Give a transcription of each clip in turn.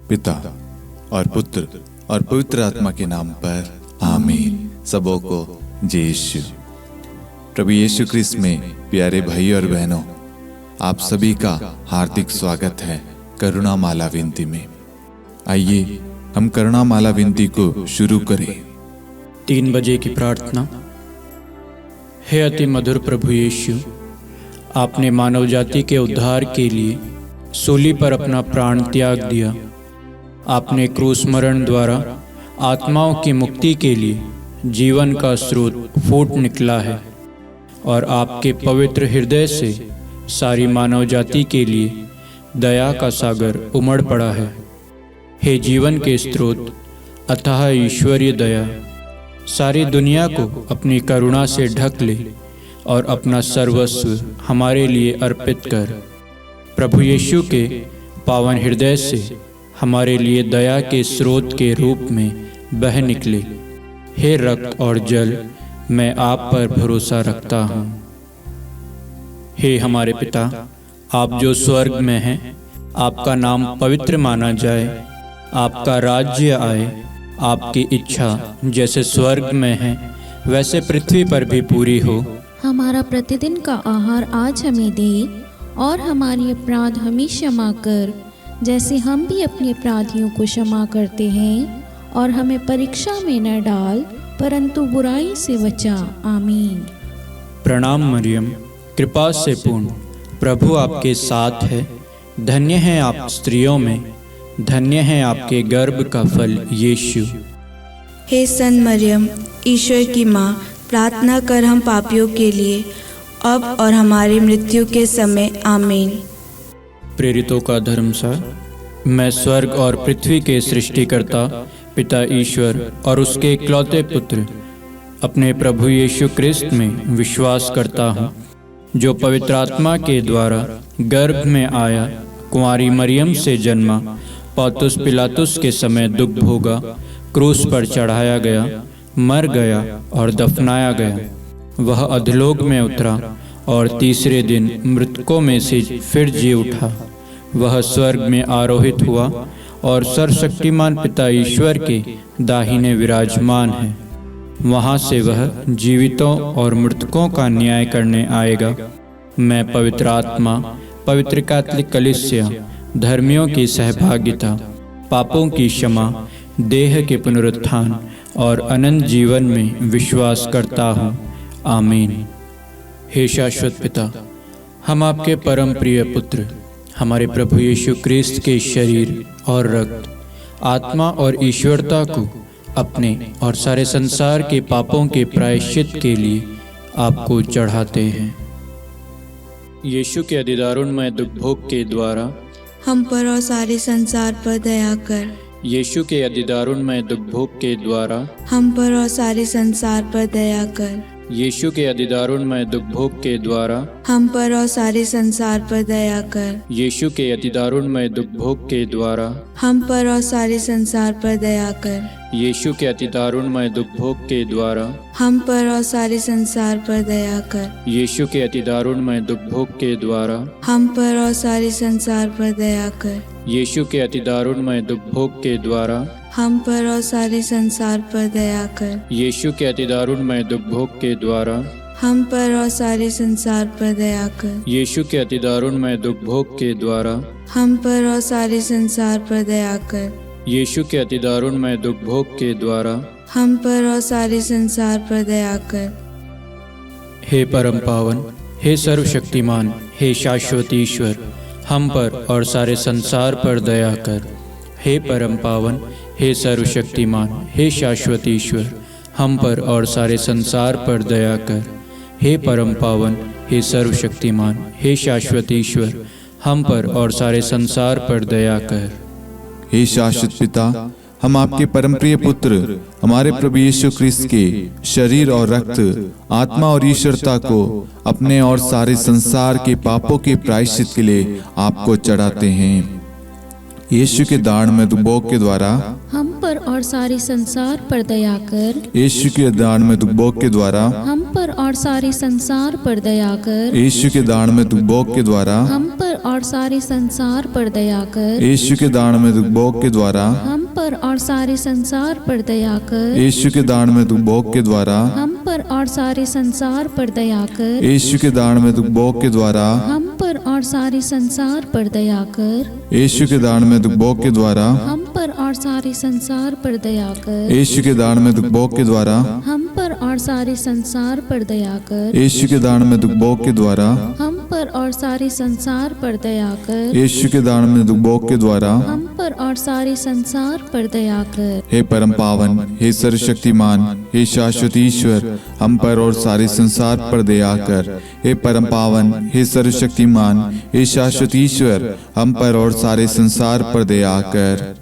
पिता और पुत्र और पवित्र आत्मा के नाम पर आमीन। सबों को जय यीशु। प्रभु यीशु क्रिस्त में प्यारे भाई और बहनों, आप सभी का हार्दिक स्वागत है करुणा माला विनती में। आइए हम करुणा माला विनती को शुरू करें। 3 बजे की प्रार्थना। हे अति मधुर प्रभु यीशु, आपने मानव जाति के उद्धार के लिए सूली पर अपना प्राण त्याग दिया। आपने क्रूस मरण द्वारा आत्माओं की मुक्ति के लिए जीवन का स्रोत फूट निकला है और आपके पवित्र हृदय से सारी मानव जाति के लिए दया का सागर उमड़ पड़ा है। हे जीवन के स्रोत अथाह ईश्वरीय दया, सारी दुनिया को अपनी करुणा से ढक ले और अपना सर्वस्व हमारे लिए अर्पित कर। प्रभु यीशु के पावन हृदय से हमारे लिए दया के स्रोत के रूप में बह निकले। हे रक्त और जल, मैं आप पर भरोसा रखता हूँ। हे हमारे पिता, आप जो स्वर्ग में हैं, आपका नाम पवित्र माना जाए, आपका राज्य आए, आपकी इच्छा जैसे स्वर्ग में है वैसे पृथ्वी पर भी पूरी हो। हमारा प्रतिदिन का आहार आज हमें दे और हमारे अपराध हमें क्षमा कर, जैसे हम भी अपने अपराधियों को क्षमा करते हैं, और हमें परीक्षा में न डाल परंतु बुराई से बचा। आमीन। प्रणाम मरियम, कृपा से पूर्ण, प्रभु आपके साथ है। धन्य है आप स्त्रियों में, धन्य है आपके गर्भ का फल यीशु। हे संत मरियम, ईश्वर की माँ, प्रार्थना कर हम पापियों के लिए अब और हमारी मृत्यु के समय। आमीन। प्रेरितों का धर्मसार। मैं स्वर्ग और पृथ्वी के सृष्टिकर्ता पिता ईश्वर और उसके इकलौते पुत्र अपने प्रभु यीशु क्रिस्त में विश्वास करता हूँ, जो पवित्र आत्मा के द्वारा गर्भ में आया, कुंवारी मरियम से जन्मा, पौंतुस पिलातुस के समय दुख भोगा, क्रूस पर चढ़ाया गया, मर गया और दफनाया गया। वह अधोलोक में उतरा और तीसरे दिन मृतकों में से फिर जी उठा। वह स्वर्ग में आरोहित हुआ और सर्वशक्तिमान पिता ईश्वर के दाहिने विराजमान है। वहाँ से वह जीवितों और मृतकों का न्याय करने आएगा। मैं पवित्र आत्मा, पवित्र कैथोलिक कलीसिया, धर्मियों की सहभागिता, पापों की क्षमा, देह के पुनरुत्थान और अनंत जीवन में विश्वास करता हूँ। आमीन। हे शाश्वत पिता, हम आपके परम प्रिय पुत्र, हमारे प्रभु यीशु क्रिस्त के शरीर और रक्त, आत्मा और ईश्वरता को अपने और सारे संसार के पापों के प्रायश्चित के लिए आपको चढ़ाते हैं। यीशु के अधिदारुणमय दुख भोग के द्वारा हम पर और सारे संसार पर दया कर। यीशु के अधिदारुणमय दुख भोग के द्वारा हम पर और सारे संसार पर दया कर। यीशु के अधिदारुणमय दुख भोग के द्वारा हम पर और सारे संसार पर दया कर। यीशु के अधिदारुणमय दुख भोग के द्वारा हम पर और सारे संसार पर दया कर। यीशु के अधिदारुणमय दुख भोग के द्वारा हम पर और सारे संसार पर दया कर। यीशु के अधिदारुणमय दुख भोग के द्वारा हम पर और सारे संसार पर दया कर। यीशु के अधिदारुणमय दुख भोग के द्वारा हम पर और सारे संसार पर दया कर। यीशु के अधिदारुणमय दुख भोग के द्वारा हम पर और सारे संसार पर दया कर। यीशु के अधिदारुणमय दुख भोग के द्वारा हम पर और सारे संसार पर दया कर। यीशु के अधिदारुणमय दुख भोग के द्वारा हम पर और सारे संसार पर दया कर। हे परम पावन, हे सर्वशक्तिमान, हे शाश्वत ईश्वर, हम पर और सारे संसार पर दया कर। हे परम पावन, हे सर्वशक्तिमान, हे शाश्वत ईश्वर, हम पर और सारे संसार पर दया कर। हे परम पावन, हे सर्वशक्तिमान, हे शाश्वत ईश्वर, हम पर और सारे संसार पर दया कर। हे शाश्वत पिता, हम आपके परमप्रिय पुत्र हमारे प्रभु यीशु क्रिस्त के शरीर और रक्त, आत्मा और ईश्वरता को अपने और सारे संसार के पापों के प्रायश्चित के लिए आपको चढ़ाते हैं। यीशु के दान में दुबोक के द्वारा हम पर और सारे संसार पर दया कर। यीशु के दान में दुबोक के द्वारा हम पर और सारे संसार पर दया कर। यीशु के दान में दुबोक के द्वारा हम पर और सारे संसार पर दया कर। यीशु के दान में दुबोक के द्वारा हम पर और सारे संसार पर दया कर। यीशु के दान में दुबोक के द्वारा हम पर और सारे संसार पर दया कर। यीशु के दान में दुबोक के द्वारा हम पर और सारे संसार पर दया कर। यीशु के दान में दुबोक के द्वारा हम पर और सारे संसार पर दया कर। यीशु के दान में दुबोक के द्वारा हम पर और सारे संसार पर दया कर। यीशु के दान में दुबोक के द्वारा हम पर और सारे संसार पर दया कर। यीशु के दान में दुबोक के द्वारा हम पर और सारे संसार पर दया कर। हे परम पावन, हे सर्वशक्तिमान, हे शाश्वत ईश्वर, हम पर और सारे संसार पर दया कर। हे परम पावन, हे सर्वशक्तिमान, हे शाश्वत ईश्वर, हम पर और सारे संसार पर दया कर।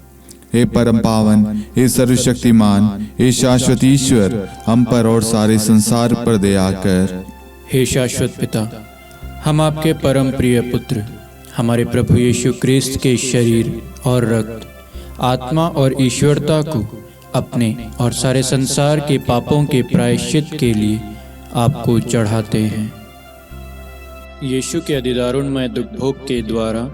हे परम पावन, हे सर्वशक्तिमान, हे शाश्वत ईश्वर, हम पर और सारे संसार पर दया कर। हे शाश्वत पिता, हम आपके परम प्रिय पुत्र हमारे प्रभु यीशु क्रिस्त के शरीर और रक्त, आत्मा और ईश्वरता को अपने और सारे संसार के पापों के प्रायश्चित के लिए आपको चढ़ाते हैं। यीशु के अधिदारुणमय दुख भोग के द्वारा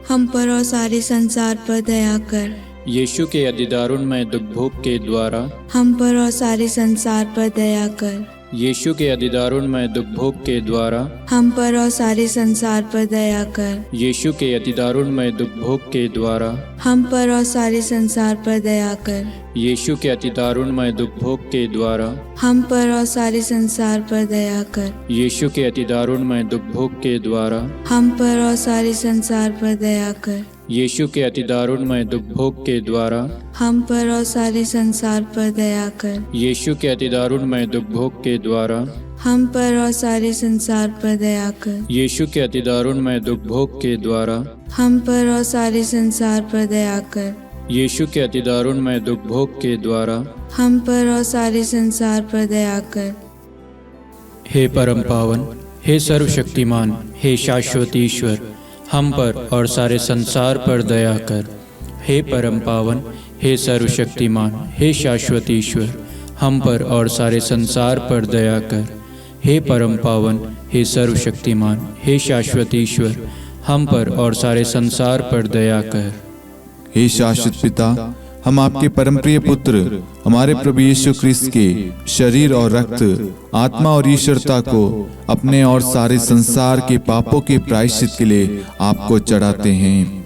हम पर और सारे संसार पर दया कर। यीशु के अधिदारुणमय दुख भोग के द्वारा हम पर और सारे संसार पर दया कर। यीशु के अधिदारुणमय दुख भोग के द्वारा हम पर और सारे संसार पर दया कर। यीशु के अधिदारुणमय दुख भोग के द्वारा हम पर और सारे संसार पर दया कर। यीशु के अधिदारुणमय दुख भोग के द्वारा हम पर और सारे संसार पर दया कर। यीशु के अधिदारुणमय दुख भोग के द्वारा हम पर और सारे संसार पर दया कर। यीशु के अधिदारुणमय दुख भोग के द्वारा हम पर और सारे संसार पर दया कर। यीशु के अधिदारुणमय दुख भोग के द्वारा हम पर और सारे संसार पर दया कर। यीशु के अधिदारुणमय दुख भोग के द्वारा हम पर और सारे संसार पर दया कर। यीशु के अधिदारुणमय दुख भोग के द्वारा हम पर और सारे संसार पर दया कर। हे परम पावन, हे सर्वशक्तिमान, हे शाश्वत ईश्वर, हम पर और सारे संसार पर दया कर। हे परम पावन, हे सर्वशक्तिमान, हे शाश्वत ईश्वर, हम पर और सारे संसार पर दया कर। हे परम पावन, हे सर्वशक्तिमान, हे शाश्वत ईश्वर, हम पर और सारे संसार पर दया कर। हे शाश्वत पिता, हम आपके परम प्रिय पुत्र हमारे प्रभु यीशु क्रिस्त के शरीर और रक्त, आत्मा और ईश्वरता को अपने और सारे संसार के पापों के प्रायश्चित के लिए आपको चढ़ाते हैं।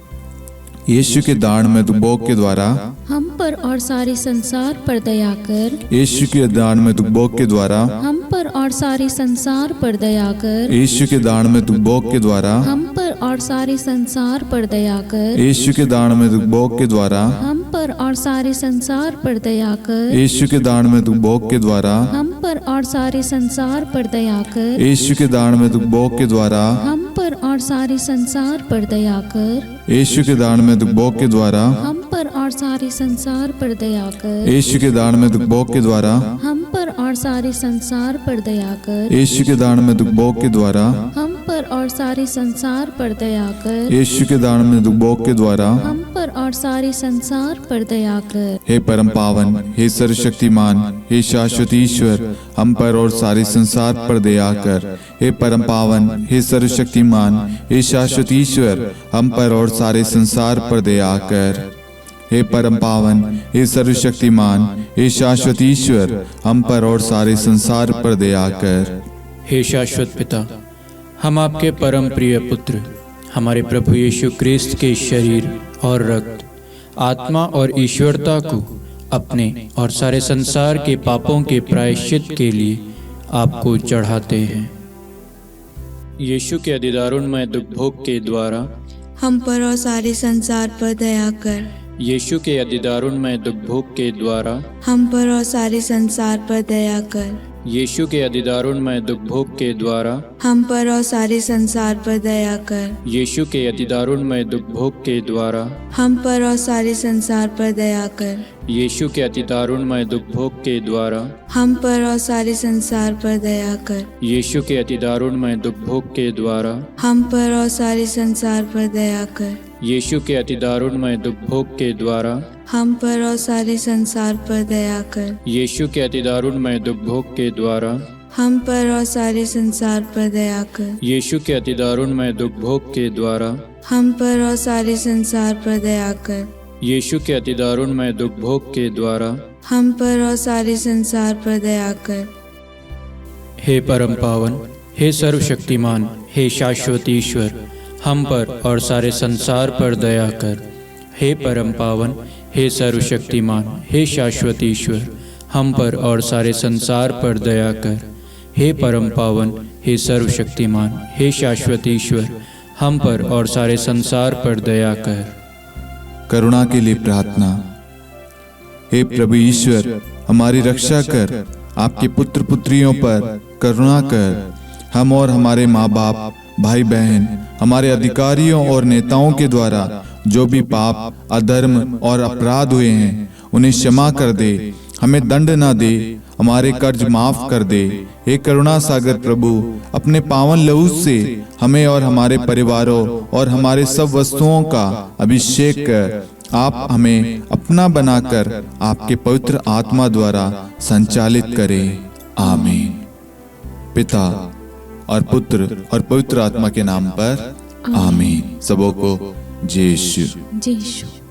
यीशु के दान में दुबोक के द्वारा हम पर और सारे संसार पर दया कर। यीशु के दान में दुबोक के द्वारा हम पर और सारे संसार पर दया कर। यीशु के दान में दुबोक के द्वारा हम पर और सारे संसार पर दया कर। यीशु के दान में दुबोक के द्वारा हम पर और सारे संसार पर दया कर। यीशु के दान में दुबोक के द्वारा हम पर और सारे संसार पर दया कर। यीशु के दान में दुबोक के द्वारा हम पर और सारे संसार पर दया कर। यीशु के दान में दुबोक के द्वारा हम पर और सारे संसार पर दया कर। यीशु के दान में दुबोक के द्वारा हम पर और सारे संसार पर दया कर। यीशु के दान में दुबोक के द्वारा हम पर और सारे संसार पर दया कर। यीशु के दान में दुबोक के द्वारा हम पर और सारे संसार पर दया कर। हे परम पावन, हे सर्वशक्तिमान, हे शाश्वत ईश्वर, हम पर और सारे संसार पर दया कर। हे परम पावन, हे सर्वशक्तिमान, हे शाश्वत ईश्वर, हम पर और सारे संसार पर दया कर। हे परम पावन, हे सर्वशक्तिमान, हे शाश्वत ईश्वर, हम पर और सारे संसार पर दया कर। हे शाश्वत पिता, हम आपके परम प्रिय पुत्र हमारे प्रभु यीशु क्रिस्त के शरीर और रक्त, आत्मा और ईश्वरता को अपने और सारे संसार के पापों के प्रायश्चित के लिए आपको चढ़ाते हैं। यीशु के अधिदारुणमय दुख भोग के द्वारा हम पर और सारे संसार पर दया कर। यीशु के अधिदारुणमय दुख भोग के द्वारा हम पर और सारे संसार पर दया कर। यीशु के अधिदारुणमय दुख भोग के द्वारा हम पर और सारे संसार पर दया कर। यीशु के अधिदारुणमय दुख भोग के द्वारा हम पर और सारे संसार पर दया कर। यीशु के अधिदारुणमय दुख भोग के द्वारा हम पर और सारे संसार पर दया कर। यीशु के अधिदारुणमय दुख भोग के द्वारा हम पर और सारे संसार पर दया कर। यीशु के अति दारुणमय दुख भोग के द्वारा हम पर और सारे संसार पर दया कर। यीशु के अति दारुणमय दुख भोग के द्वारा हम पर और सारे संसार पर दया कर। यीशु के अति दारुणमय दुख भोग के द्वारा हम पर और सारे संसार पर दया कर। यीशु के अति दारुणमय दुख भोग के द्वारा हम पर और सारे संसार पर दया कर। हे परम पावन, हे सर्वशक्तिमान, हे शाश्वत ईश्वर, हम पर और सारे संसार पर दया कर। हे परम पावन, हे सर्वशक्तिमान, हे शाश्वत ईश्वर, हम पर और सारे संसार पर दया कर। हे परम पावन, हे सर्वशक्तिमान, हे शाश्वत ईश्वर, हम पर और सारे संसार पर दया कर। करुणा के लिए प्रार्थना। हे प्रभु ईश्वर, हमारी रक्षा कर, आपके पुत्र पुत्रियों पर करुणा कर। हम और हमारे माँ बाप, भाई बहन, हमारे अधिकारियों और नेताओं के द्वारा जो भी पाप, अधर्म और अपराध हुए हैं उन्हें क्षमा कर दे, हमें दंड ना दे, हमारे कर्ज माफ कर दे। हे करुणा सागर प्रभु, अपने पावन लहू से हमें और हमारे परिवारों और हमारे सब वस्तुओं का अभिषेक कर। आप हमें अपना बनाकर आपके पवित्र आत्मा द्वारा संचालित करें। आमीन। पिता और पुत्र और पवित्र आत्मा के नाम पर आमीन। सबों को जय यीशु। जय यीशु।